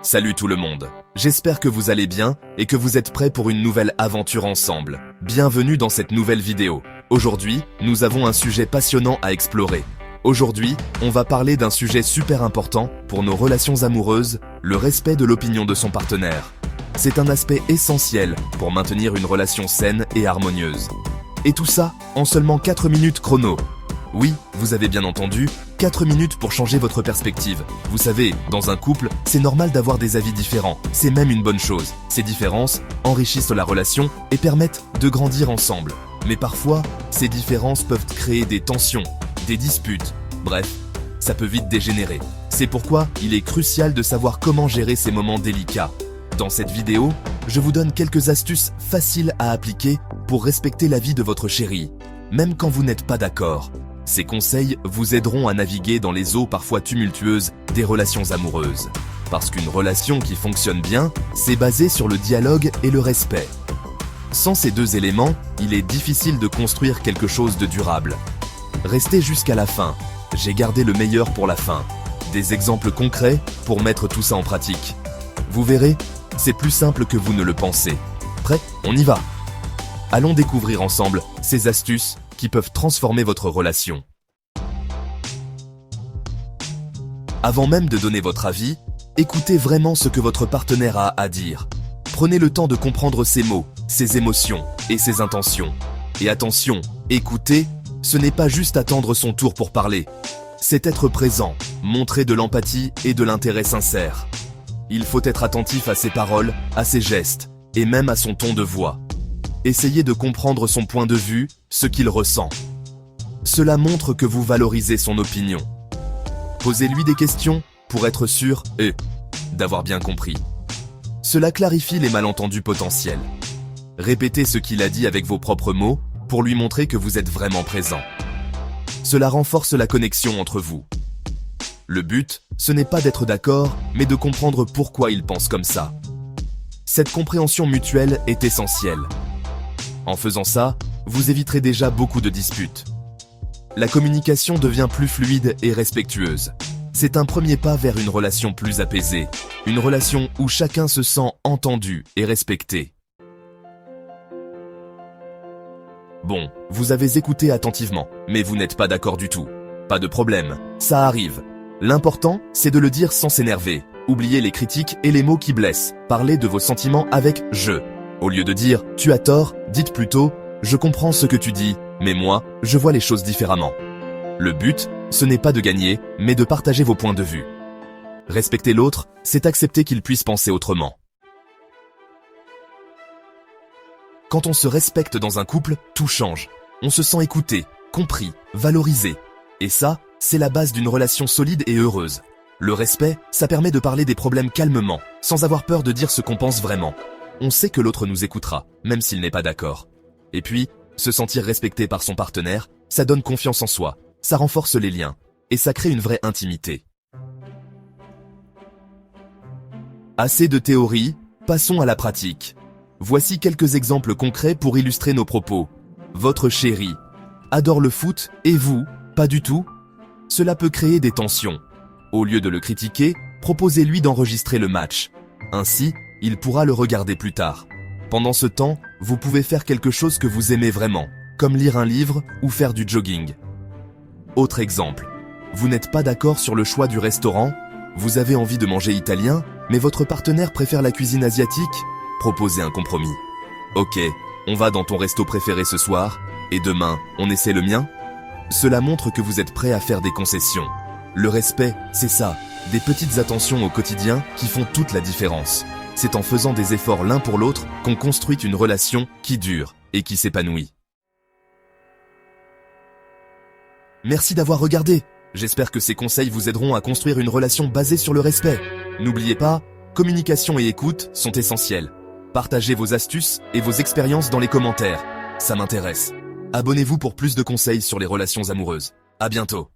Salut tout le monde. J'espère que vous allez bien et que vous êtes prêts pour une nouvelle aventure ensemble. Bienvenue dans cette nouvelle vidéo. Aujourd'hui, nous avons un sujet passionnant à explorer. Aujourd'hui, on va parler d'un sujet super important pour nos relations amoureuses, le respect de l'opinion de son partenaire. C'est un aspect essentiel pour maintenir une relation saine et harmonieuse. Et tout ça en seulement 4 minutes chrono. Oui, vous avez bien entendu, 4 minutes pour changer votre perspective. Vous savez, dans un couple, c'est normal d'avoir des avis différents. C'est même une bonne chose. Ces différences enrichissent la relation et permettent de grandir ensemble. Mais parfois, ces différences peuvent créer des tensions, des disputes. Bref, ça peut vite dégénérer. C'est pourquoi il est crucial de savoir comment gérer ces moments délicats. Dans cette vidéo, je vous donne quelques astuces faciles à appliquer pour respecter l'avis de votre chéri, même quand vous n'êtes pas d'accord. Ces conseils vous aideront à naviguer dans les eaux parfois tumultueuses des relations amoureuses. Parce qu'une relation qui fonctionne bien, c'est basé sur le dialogue et le respect. Sans ces deux éléments, il est difficile de construire quelque chose de durable. Restez jusqu'à la fin. J'ai gardé le meilleur pour la fin. Des exemples concrets pour mettre tout ça en pratique. Vous verrez, c'est plus simple que vous ne le pensez. Prêt? On y va! Allons découvrir ensemble ces astuces qui peuvent transformer votre relation. Avant même de donner votre avis, écoutez vraiment ce que votre partenaire a à dire. Prenez le temps de comprendre ses mots, ses émotions et ses intentions. Et attention, écouter, ce n'est pas juste attendre son tour pour parler. C'est être présent, montrer de l'empathie et de l'intérêt sincère. Il faut être attentif à ses paroles, à ses gestes, et même à son ton de voix. Essayez de comprendre son point de vue, ce qu'il ressent. Cela montre que vous valorisez son opinion. Posez-lui des questions pour être sûr d'avoir bien compris. Cela clarifie les malentendus potentiels. Répétez ce qu'il a dit avec vos propres mots pour lui montrer que vous êtes vraiment présent. Cela renforce la connexion entre vous. Le but, ce n'est pas d'être d'accord, mais de comprendre pourquoi il pense comme ça. Cette compréhension mutuelle est essentielle. En faisant ça, vous éviterez déjà beaucoup de disputes. La communication devient plus fluide et respectueuse. C'est un premier pas vers une relation plus apaisée, une relation où chacun se sent entendu et respecté. Bon, vous avez écouté attentivement, mais vous n'êtes pas d'accord du tout. Pas de problème, ça arrive. L'important, c'est de le dire sans s'énerver. Oubliez les critiques et les mots qui blessent. Parlez de vos sentiments avec « je ». Au lieu de dire « tu as tort », dites plutôt « je comprends ce que tu dis, mais moi, je vois les choses différemment ». Le but, ce n'est pas de gagner, mais de partager vos points de vue. Respecter l'autre, c'est accepter qu'il puisse penser autrement. Quand on se respecte dans un couple, tout change. On se sent écouté, compris, valorisé. Et ça, c'est la base d'une relation solide et heureuse. Le respect, ça permet de parler des problèmes calmement, sans avoir peur de dire ce qu'on pense vraiment. On sait que l'autre nous écoutera, même s'il n'est pas d'accord. Et puis, se sentir respecté par son partenaire, ça donne confiance en soi, ça renforce les liens, et ça crée une vraie intimité. Assez de théorie, passons à la pratique. Voici quelques exemples concrets pour illustrer nos propos. Votre chéri adore le foot et vous, pas du tout? Cela peut créer des tensions. Au lieu de le critiquer, proposez-lui d'enregistrer le match. Ainsi, il pourra le regarder plus tard. Pendant ce temps, vous pouvez faire quelque chose que vous aimez vraiment, comme lire un livre ou faire du jogging. Autre exemple, vous n'êtes pas d'accord sur le choix du restaurant, vous avez envie de manger italien, mais votre partenaire préfère la cuisine asiatique? Proposez un compromis. Ok, on va dans ton resto préféré ce soir, et demain, on essaie le mien? Cela montre que vous êtes prêt à faire des concessions. Le respect, c'est ça, des petites attentions au quotidien qui font toute la différence. C'est en faisant des efforts l'un pour l'autre qu'on construit une relation qui dure et qui s'épanouit. Merci d'avoir regardé. J'espère que ces conseils vous aideront à construire une relation basée sur le respect. N'oubliez pas, communication et écoute sont essentiels. Partagez vos astuces et vos expériences dans les commentaires. Ça m'intéresse. Abonnez-vous pour plus de conseils sur les relations amoureuses. À bientôt.